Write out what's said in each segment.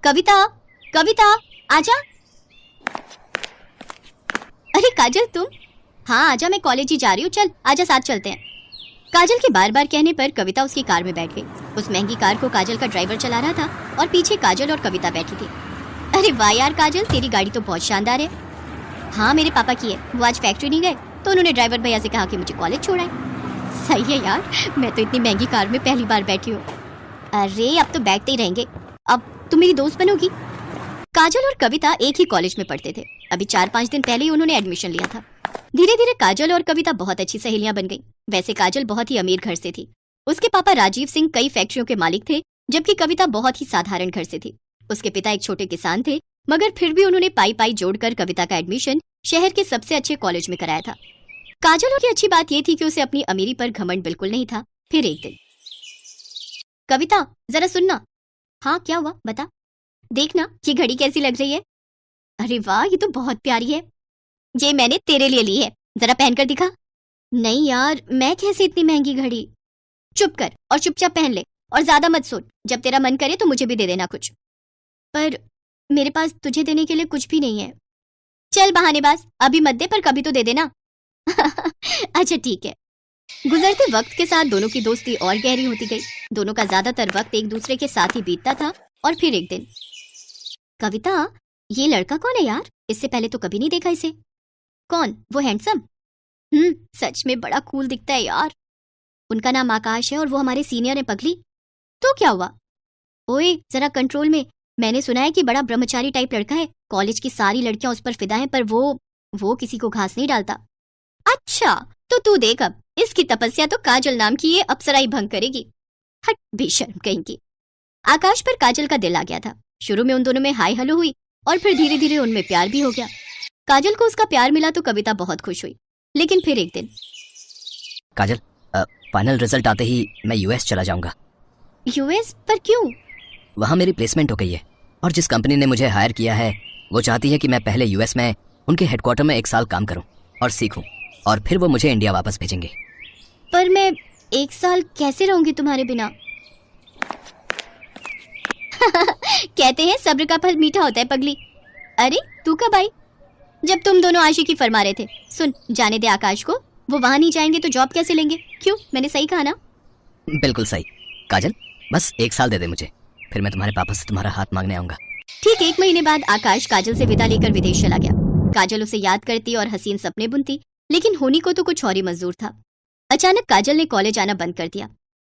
कविता, कविता आजा। अरे काजल तुम? हाँ आजा, मैं कॉलेज ही जा रही हूँ, चल आजा साथ चलते हैं। काजल के बार बार कहने पर कविता उसकी कार में बैठ गई। उस महंगी कार को काजल का ड्राइवर चला रहा था और पीछे काजल और कविता बैठी थी। अरे वाह यार काजल, तेरी गाड़ी तो बहुत शानदार है। हाँ मेरे पापा की है, वो आज फैक्ट्री नहीं गए तो उन्होंने ड्राइवर भैया से कहा कि मुझे कॉलेज छोड़ाए। सही है यार, मैं तो इतनी महंगी कार में पहली बार बैठी हूँ। अरे अब तो बैठते ही रहेंगे, अब तुम मेरी दोस्त बनोगी। काजल और कविता एक ही कॉलेज में पढ़ते थे। अभी 4-5 दिन पहले ही उन्होंने एडमिशन लिया था। धीरे धीरे काजल और कविता बहुत अच्छी सहेलियां बन गईं। वैसे काजल बहुत ही अमीर घर से थी। उसके पापा राजीव सिंह कई फैक्ट्रियों के मालिक थे, जबकि कविता बहुत ही साधारण घर से थी। उसके पिता एक छोटे किसान थे, मगर फिर भी उन्होंने पाई पाई जोड़कर कविता का एडमिशन शहर के सबसे अच्छे कॉलेज में कराया था। काजल की अच्छी बात यह थी कि उसे अपनी अमीरी पर घमंड बिल्कुल नहीं था। फिर एक दिन, कविता जरा सुनना। हाँ क्या हुआ बता। देखना ये घड़ी कैसी लग रही है। अरे वाह, ये तो बहुत प्यारी है। ये मैंने तेरे लिए ली है, जरा पहनकर दिखा। नहीं यार, मैं कैसे इतनी महंगी घड़ी। चुप कर और चुपचाप पहन ले, और ज्यादा मत सोच। जब तेरा मन करे तो मुझे भी दे देना कुछ। पर मेरे पास तुझे देने के लिए कुछ भी नहीं है। चल बहानेबाज, अभी मत दे पर कभी तो दे देना। अच्छा ठीक है। गुजरते वक्त के साथ दोनों की दोस्ती और गहरी होती गई। दोनों का ज्यादातर वक्त एक दूसरे के साथ ही बीतता था। और फिर एक दिन, कविता ये लड़का कौन है यार? इससे पहले तो कभी नहीं देखा इसे। कौन? वो हैंडसम? सच में बड़ा कूल दिखता है यार। उनका नाम आकाश है और वो हमारे सीनियर है पगली। तो क्या हुआ? ओए जरा कंट्रोल में। मैंने सुना है कि बड़ा ब्रह्मचारी टाइप लड़का है। कॉलेज की सारी लड़कियां उस पर फिदा हैं, पर वो किसी को घास नहीं डालता। अच्छा तो तू देख, अब इसकी तपस्या तो काजल नाम की ये अप्सरा ही भंग करेगी। हट बेशर्म कहीं की। आकाश पर काजल का दिल आ गया था। शुरू में उन दोनों में हाय हेलो हुई और फिर धीरे धीरे उनमें प्यार भी हो गया। काजल को उसका प्यार मिला तो कविता बहुत खुश हुई। लेकिन फिर एक दिन, काजल, फाइनल रिजल्ट आते ही मैं यूएस चला जाऊंगा। यूएस? पर क्यों? वहाँ मेरी प्लेसमेंट हो गई है और जिस कंपनी ने मुझे हायर किया है वो चाहती है कि मैं पहले यूएस में उनके हेडक्वार्टर में 1 साल काम करूं और सीखूं, और फिर वो मुझे इंडिया वापस भेजेंगे। पर मैं 1 साल कैसे रहूंगी तुम्हारे बिना? कहते हैं सब्र का फल मीठा होता है पगली। अरे तू कब आई? जब तुम दोनों आशिकी फरमा रहे थे। सुन, जाने दे आकाश को, वो वहां नहीं जाएंगे तो जॉब कैसे लेंगे? क्यों, मैंने सही कहा ना? बिल्कुल सही। काजल बस 1 साल दे दे मुझे, फिर मैं तुम्हारे पापा से तुम्हारा हाथ मांगने आऊंगा। ठीक 1 महीने बाद आकाश काजल से विदा लेकर विदेश चला गया। काजल उसे याद करती और हसीन सपने बुनती, लेकिन होनी को तो कुछ और ही मंजूर था। अचानक काजल ने कॉलेज आना बंद कर दिया।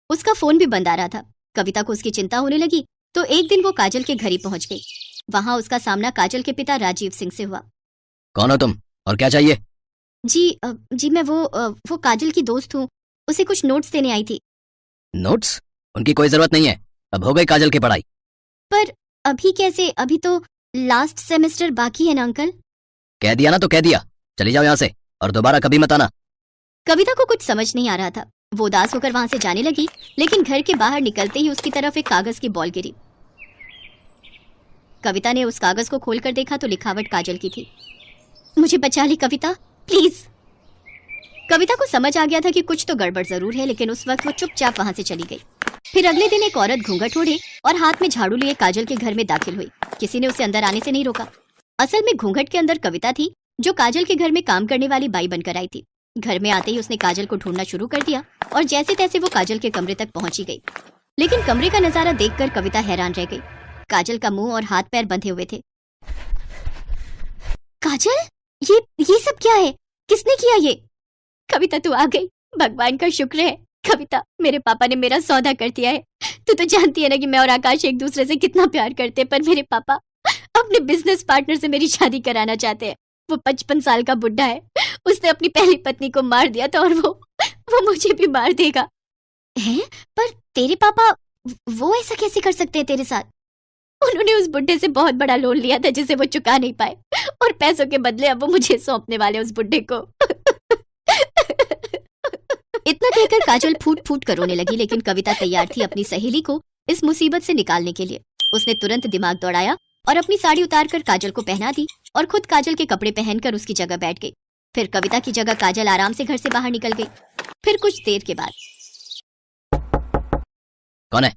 उसका फोन भी बंद आ रहा था। कविता को उसकी चिंता होने लगी तो एक दिन वो काजल के घर ही पहुंच गई। वहां उसका सामना काजल के पिता राजीव सिंह से हुआ। कौन हो तुम और क्या चाहिए? जी मैं वो काजल की दोस्त हूँ, उसे कुछ नोट्स देने आई थी। नोट्स? उनकी कोई जरूरत नहीं है, अब हो गई काजल की पढ़ाई। पर अभी कैसे? अभी तो लास्ट सेमेस्टर बाकी है ना अंकल। कह दिया ना तो कह दिया, चली जाओ यहाँ से और दोबारा कभी मत आना। कविता को कुछ समझ नहीं आ रहा था। वो उदास होकर वहां से जाने लगी, लेकिन घर के बाहर निकलते ही उसकी तरफ एक कागज की बॉल गिरी। कविता ने उस कागज को खोलकर देखा तो लिखावट काजल की थी। मुझे बचा ली कविता, प्लीज। कविता को समझ आ गया था कि कुछ तो गड़बड़ जरूर है, लेकिन उस वक्त वो चुपचाप वहां से चली गई। फिर अगले दिन एक औरत घूंघट ओढ़े और हाथ में झाड़ू लिए काजल के घर में दाखिल हुई। किसी ने उसे अंदर आने से नहीं रोका। असल में घूंघट के अंदर कविता थी, जो काजल के घर में काम करने वाली बाई बनकर आई थी। घर में आते ही उसने काजल को ढूंढना शुरू कर दिया और जैसे तैसे वो काजल के कमरे तक पहुंची गई। लेकिन कमरे का नजारा देखकर कविता हैरान रह गई। काजल का मुंह और हाथ पैर बंधे हुए थे। काजल, ये सब क्या है? किसने किया ये? कविता तू आ गई, भगवान का शुक्र है। कविता, मेरे पापा ने मेरा सौदा कर दिया है। तू तो जानती है ना कि मैं और आकाश एक दूसरे से कितना प्यार करते हैं, पर मेरे पापा अपने बिजनेस पार्टनर से मेरी शादी कराना चाहते हैं। वो 55 साल का बुढ़ा है, उसने अपनी पहली पत्नी को मार दिया था और वो मुझे भी मार देगा। हैं? पर तेरे पापा वो ऐसा कैसे कर सकते हैं तेरे साथ? उन्होंने उस बुढ़े से बहुत बड़ा लोन लिया था जिसे वो चुका नहीं पाए, और पैसों के बदले अब वो मुझे सौंपने वाले उस बुढ़े को। इतना कहकर काजल फूट फूट कर रोने लगी, लेकिन कविता तैयार थी अपनी सहेली को इस मुसीबत से निकालने के लिए। उसने तुरंत दिमाग दौड़ाया और अपनी साड़ी उतारकर काजल को पहना दी और खुद काजल के कपड़े पहनकर उसकी जगह बैठ गई। फिर कविता की जगह काजल आराम से घर से बाहर निकल गई। फिर कुछ देर के बाद, कौन है?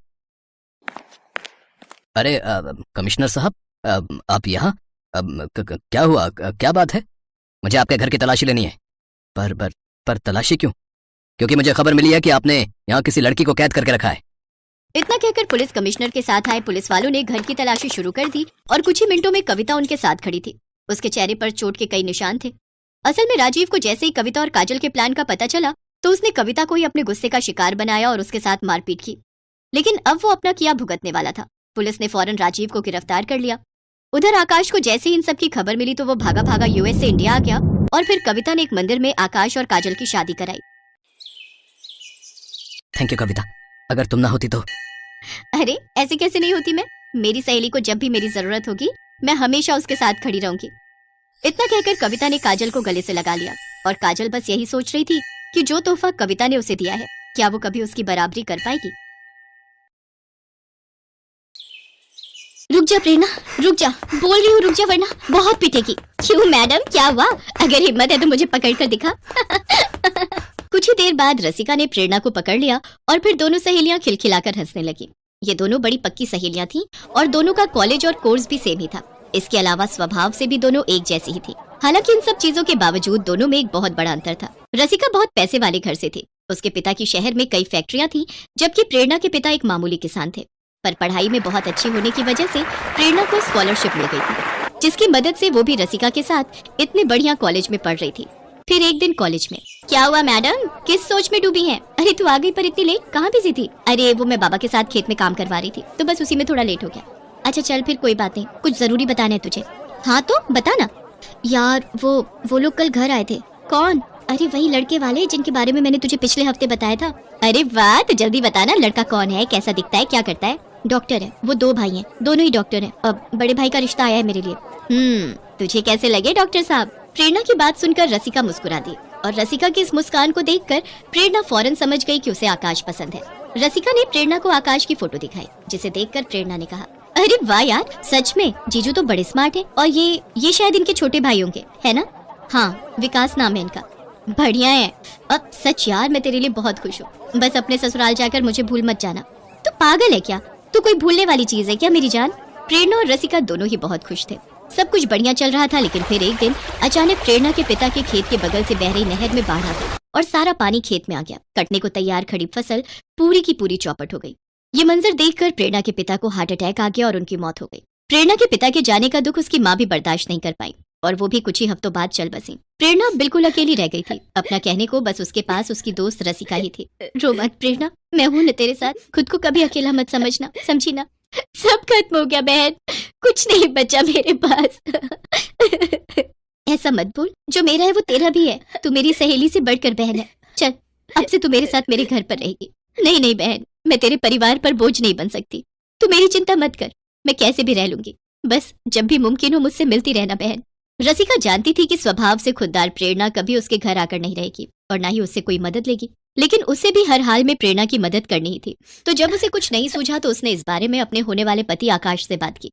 अरे कमिश्नर साहब, आप यहाँ? क्या हुआ? क्या बात है? मुझे आपके घर की तलाशी लेनी है। पर तलाशी क्यों? क्योंकि मुझे खबर मिली है कि आपने यहाँ किसी लड़की को कैद करके रखा है। इतना कहकर पुलिस कमिश्नर के साथ आए पुलिस वालों ने घर की तलाशी शुरू कर दी और कुछ ही मिनटों में कविता उनके साथ खड़ी थी। उसके चेहरे पर चोट के कई निशान थे। असल में राजीव को जैसे ही कविता और काजल के प्लान का पता चला तो उसने कविता को ही अपने गुस्से का शिकार बनाया और उसके साथ मारपीट की। लेकिन अब वो अपना किया भुगतने वाला था। पुलिस ने फौरन राजीव को गिरफ्तार कर लिया। उधर आकाश को जैसे ही इन सब की खबर मिली तो वो भागा भागा यूएस से इंडिया आ गया और फिर कविता ने एक मंदिर में आकाश और काजल की शादी कराई। थैंक यू कविता, अगर तुम ना होती तो। अरे ऐसे कैसे नहीं होती मैं? मेरी सहेली को जब भी मेरी जरूरत होगी मैं हमेशा उसके साथ खड़ी रहूंगी। इतना कहकर कविता ने काजल को गले से लगा लिया और काजल बस यही सोच रही थी कि जो तोहफा कविता ने उसे दिया है क्या वो कभी उसकी बराबरी कर पाएगी। रुक जा प्रेरणा, रुक जा, बोल रही हूँ रुक जा वरना बहुत पिटेगी। क्यों मैडम, क्या हुआ? अगर हिम्मत है तो मुझे पकड़ कर दिखा। कुछ ही देर बाद रसिका ने प्रेरणा को पकड़ लिया और फिर दोनों सहेलियां खिलखिलाकर हंसने लगी। ये दोनों बड़ी पक्की सहेलियां थीं और दोनों का कॉलेज और कोर्स भी सेम ही था। इसके अलावा स्वभाव से भी दोनों एक जैसी ही थी। हालांकि इन सब चीजों के बावजूद दोनों में एक बहुत बड़ा अंतर था। रसिका बहुत पैसे वाले घर से थी। उसके पिता की शहर में कई फैक्ट्रियां थी, जबकि प्रेरणा के पिता एक मामूली किसान थे। पर पढ़ाई में बहुत अच्छी होने की वजह से प्रेरणा को स्कॉलरशिप मिल गई थी, जिसकी मदद से वो भी रसिका के साथ इतने बढ़िया कॉलेज में पढ़ रही थी। फिर एक दिन कॉलेज में क्या हुआ मैडम, किस सोच में डूबी हैं? अरे तू आ गई पर इतनी लेट, कहाँ बिजी थी? अरे वो मैं बाबा के साथ खेत में काम करवा रही थी तो बस उसी में थोड़ा लेट हो गया। अच्छा चल फिर कोई बात नहीं, कुछ जरूरी बताना है तुझे। हाँ तो बता ना। यार वो लोग कल घर आए थे। कौन? अरे वही लड़के वाले जिनके बारे में मैंने तुझे पिछले हफ्ते बताया था। अरे वाह, तो जल्दी बताना, लड़का कौन है, कैसा दिखता है, क्या करता है? डॉक्टर है, वो दो भाई हैं, दोनों ही डॉक्टर हैं। अब बड़े भाई का रिश्ता आया है मेरे लिए। तुझे कैसे लगे डॉक्टर साहब? प्रेरणा की बात सुनकर रसिका मुस्कुरा दी और रसिका की इस मुस्कान को देखकर प्रेरणा फौरन समझ गई कि उसे आकाश पसंद है। रसिका ने प्रेरणा को आकाश की फोटो दिखाई, जिसे देखकर प्रेरणा ने कहा, अरे वाह यार, सच में जीजू तो बड़े स्मार्ट है। और ये शायद इनके छोटे भाई होंगे, है ना? हाँ, विकास नाम है इनका। बढ़िया है। अब सच यार मैं तेरे लिए बहुत खुश हूँ। बस अपने ससुराल जाकर मुझे भूल मत जाना। तू पागल है क्या? तू कोई भूलने वाली चीज है क्या मेरी जान? प्रेरणा और रसिका दोनों ही बहुत खुश थे। सब कुछ बढ़िया चल रहा था, लेकिन फिर एक दिन अचानक प्रेरणा के पिता के खेत के बगल से बह रही नहर में बाढ़ आ गई और सारा पानी खेत में आ गया। कटने को तैयार खड़ी फसल पूरी की पूरी चौपट हो गई। ये मंजर देखकर प्रेरणा के पिता को हार्ट अटैक आ गया और उनकी मौत हो गई। प्रेरणा के पिता के जाने का दुख उसकी माँ भी बर्दाश्त नहीं कर पाई और वो भी कुछ ही हफ्तों बाद चल बसी। प्रेरणा बिल्कुल अकेली रह गई थी। अपना कहने को बस उसके पास उसकी दोस्त रसिका ही थी। रो मत प्रेरणा, मैं हूँ न तेरे साथ। खुद को कभी अकेला मत समझना, समझी ना? सब खत्म हो गया बहन, कुछ नहीं बचा मेरे पास। ऐसा मत बोल, जो मेरा है वो तेरा भी है। तू मेरी सहेली से बढ़कर बहन है। चल अब से तू मेरे साथ मेरे घर पर रहेगी। नहीं नहीं बहन, मैं तेरे परिवार पर बोझ नहीं बन सकती। तू मेरी चिंता मत कर, मैं कैसे भी रह लूंगी। बस जब भी मुमकिन हो मुझसे मिलती रहना बहन। रसिका जानती थी कि स्वभाव से खुददार प्रेरणा कभी उसके घर आकर नहीं रहेगी और ना ही उससे कोई मदद लेगी, लेकिन उसे भी हर हाल में प्रेरणा की मदद करनी ही थी। तो जब उसे कुछ नहीं सूझा तो उसने इस बारे में अपने होने वाले पति आकाश से बात की।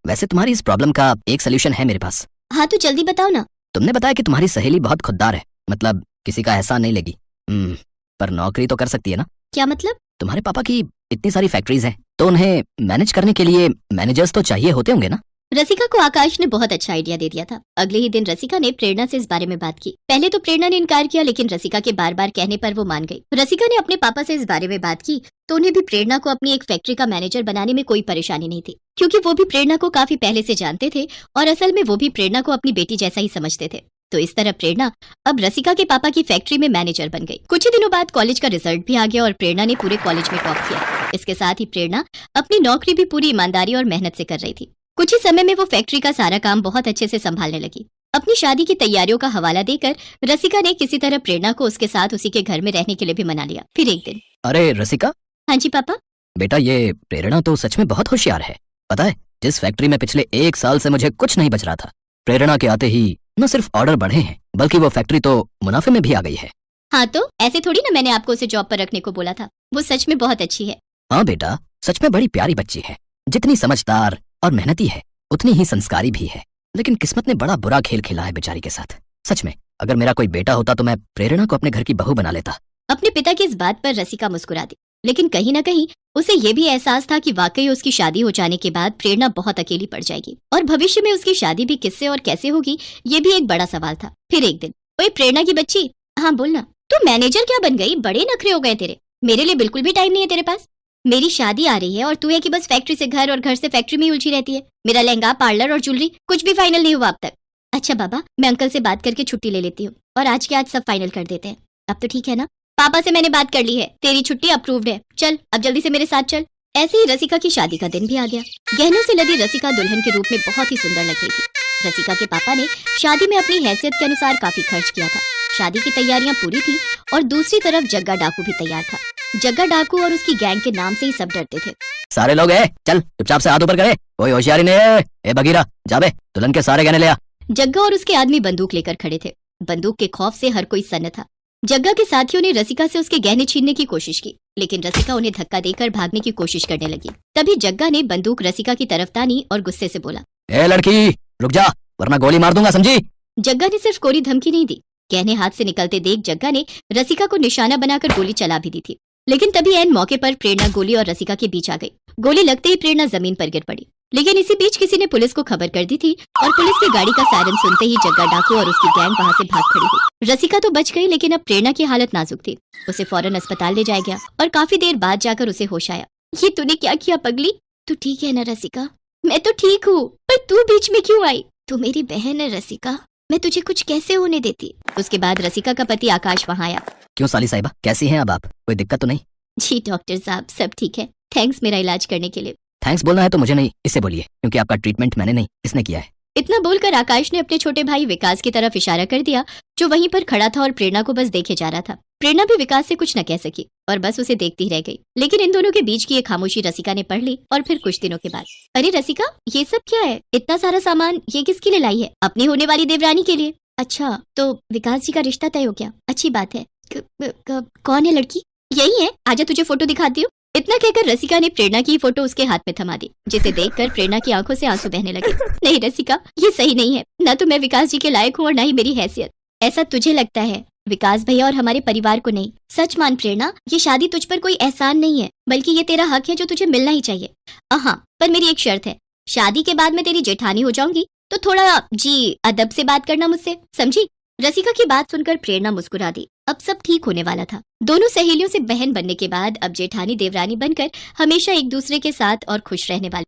वैसे तुम्हारी इस प्रॉब्लम का एक सोल्यूशन है मेरे पास। हाँ तो जल्दी बताओ ना। तुमने बताया कि तुम्हारी सहेली बहुत खुददार है, मतलब किसी का एहसान नहीं लेगी। पर नौकरी तो कर सकती है ना? क्या मतलब? तुम्हारे पापा की इतनी सारी फैक्ट्रीज हैं, तो उन्हें मैनेज करने के लिए मैनेजर्स तो चाहिए होते होंगे ना? रसिका को आकाश ने बहुत अच्छा आइडिया दे दिया था। अगले ही दिन रसिका ने प्रेरणा से इस बारे में बात की। पहले तो प्रेरणा ने इनकार किया, लेकिन रसिका के बार बार कहने पर वो मान गई। रसिका ने अपने पापा से इस बारे में बात की तो उन्हें भी प्रेरणा को अपनी एक फैक्ट्री का मैनेजर बनाने में कोई परेशानी नहीं थी, क्योंकि वो भी प्रेरणा को काफी पहले से जानते थे और असल में वो भी प्रेरणा को अपनी बेटी जैसा ही समझते थे। तो इस तरह प्रेरणा अब रसिका के पापा की फैक्ट्री में मैनेजर बन गई। कुछ ही दिनों बाद कॉलेज का रिजल्ट भी आ गया और प्रेरणा ने पूरे कॉलेज में टॉप किया। इसके साथ ही प्रेरणा अपनी नौकरी भी पूरी ईमानदारी और मेहनत से कर रही थी। कुछ ही समय में वो फैक्ट्री का सारा काम बहुत अच्छे से संभालने लगी। अपनी शादी की तैयारियों का हवाला देकर रसिका ने किसी तरह प्रेरणा को उसके साथ उसी के घर में रहने के लिए भी मना लिया। फिर एक दिन, अरे रसिका। हाँ जी पापा। बेटा ये प्रेरणा तो सच में बहुत होशियार है। पता है, जिस फैक्ट्री में पिछले 1 साल से मुझे कुछ नहीं बच रहा था, प्रेरणा के आते ही न सिर्फ ऑर्डर बढ़े हैं बल्कि वो फैक्ट्री तो मुनाफे में भी आ गई है। हाँ तो ऐसे थोड़ी ना मैंने आपको उसे जॉब पर रखने को बोला था। वो सच में बहुत अच्छी है। हाँ बेटा, सच में बड़ी प्यारी बच्ची है। जितनी समझदार और मेहनती है उतनी ही संस्कारी भी है। लेकिन किस्मत ने बड़ा बुरा खेल खेला है बेचारी के साथ। सच में अगर मेरा कोई बेटा होता तो मैं प्रेरणा को अपने घर की बहू बना लेता। अपने पिता की इस बात पर रसिका मुस्कुरा दी। लेकिन कहीं ना कहीं उसे ये भी एहसास था कि वाकई उसकी शादी हो जाने के बाद प्रेरणा बहुत अकेली पड़ जाएगी और भविष्य में उसकी शादी भी किससे और कैसे होगी ये भी एक बड़ा सवाल था। फिर एक दिन, ओए प्रेरणा की बच्ची, हाँ बोलना, तू मैनेजर क्या बन गई? बड़े नखरे हो गए तेरे। मेरे लिए बिल्कुल भी टाइम नहीं है तेरे पास। मेरी शादी आ रही है और तू है कि बस फैक्ट्री से घर और घर से फैक्ट्री में ही उलझी रहती है। मेरा लहंगा, पार्लर और ज्वेलरी कुछ भी फाइनल नहीं हुआ अब तक। अच्छा बाबा, मैं अंकल से बात करके छुट्टी ले लेती हूँ और आज के आज सब फाइनल कर देते हैं। अब तो ठीक है ना? पापा से मैंने बात कर ली है, तेरी छुट्टी अप्रूव्ड है। चल अब जल्दी से मेरे साथ चल। ऐसे ही रसिका की शादी का दिन भी आ गया। गहनों से लदी रसिका दुल्हन के रूप में बहुत ही सुंदर लग रही थी। रसिका के पापा ने शादी में अपनी हैसियत के अनुसार काफी खर्च किया था। शादी की तैयारियां पूरी थी और दूसरी तरफ जग्गा डाकू भी तैयार था। जग्गा डाकू और उसकी गैंग के नाम से ही सब डरते थे। सारे लोग है, चल चुपचाप से हाथ ऊपर करे, कोई होशियारी नहीं है। ए बगीरा, जाबे दुल्हन के सारे गहने ले आ। जग्गा और उसके आदमी बंदूक लेकर खड़े थे। बंदूक के खौफ से हर कोई सन्न था। जग्गा के साथियों ने रसिका से उसके गहने छीनने की कोशिश की, लेकिन रसिका उन्हें धक्का देकर भागने की कोशिश करने लगी। तभी जग्गा ने बंदूक रसिका की तरफ तानी और गुस्से से बोला, ए लड़की रुक जा, वरना गोली मार दूंगा, समझी? जग्गा ने सिर्फ कोरी धमकी नहीं दी, गहने हाथ से निकलते देख जग्गा ने रसिका को निशाना बनाकर गोली चला भी दी थी। लेकिन तभी ऐन मौके पर प्रेरणा गोली और रसिका के बीच आ गई। गोली लगते ही प्रेरणा जमीन पर गिर पड़ी। लेकिन इसी बीच किसी ने पुलिस को खबर कर दी थी और पुलिस की गाड़ी का सायरन सुनते ही जग्गा डाकू और उसकी गैंग वहां से भाग खड़ी हुई। रसिका तो बच गई, लेकिन अब प्रेरणा की हालत नाजुक थी। उसे फौरन अस्पताल ले जाया गया और काफी देर बाद जाकर उसे होश आया। ये तूने क्या किया पगली? तू ठीक है ना रसिका? मैं तो ठीक हूँ, पर तू बीच में क्यों आई? तू मेरी बहन है रसिका, मैं तुझे कुछ कैसे होने देती। उसके बाद रसिका का पति आकाश वहाँ आया। क्यों साली साहिबा, कैसी हैं अब आप? कोई दिक्कत तो नहीं? जी डॉक्टर साहब, सब ठीक है। थैंक्स मेरा इलाज करने के लिए। थैंक्स बोलना है तो मुझे नहीं, इससे बोलिए, क्योंकि आपका ट्रीटमेंट मैंने नहीं, इसने किया है। इतना बोलकर आकाश ने अपने छोटे भाई विकास की तरफ इशारा कर दिया, जो वहीं पर खड़ा था और प्रेरणा को बस देखे जा रहा था। प्रेरणा भी विकास से कुछ न कह सकी और बस उसे देखती ही रह गई। लेकिन इन दोनों के बीच की एक खामोशी रसिका ने पढ़ ली और फिर कुछ दिनों के बाद, अरे रसिका, ये सब क्या है? इतना सारा सामान ये किसके लिए लाई है? अपनी होने वाली देवरानी के लिए। अच्छा, तो विकास जी का रिश्ता तय हो गया, अच्छी बात है। कौन है लड़की? यही है, आजा तुझे फोटो दिखाती हूँ। इतना कहकर रसिका ने प्रेरणा की फोटो उसके हाथ में थमा दी, जिसे देखकर प्रेरणा की आंखों से आंसू बहने लगे। नहीं रसिका, ये सही नहीं है। न तो मैं विकास जी के लायक हूँ और न ही मेरी हैसियत। ऐसा तुझे लगता है, विकास भैया और हमारे परिवार को नहीं। सच मान प्रेरणा, ये शादी तुझ पर कोई एहसान नहीं है, बल्कि ये तेरा हक है जो तुझे मिलना ही चाहिए। हाँ, पर मेरी एक शर्त है, शादी के बाद मैं तेरी जेठानी हो जाऊंगी तो थोड़ा जी अदब से बात करना मुझसे, समझी? रसिका की बात सुनकर प्रेरणा मुस्कुरा दी। अब सब ठीक होने वाला था। दोनों सहेलियों से बहन बनने के बाद अब जेठानी देवरानी बनकर हमेशा एक दूसरे के साथ और खुश रहने वाली।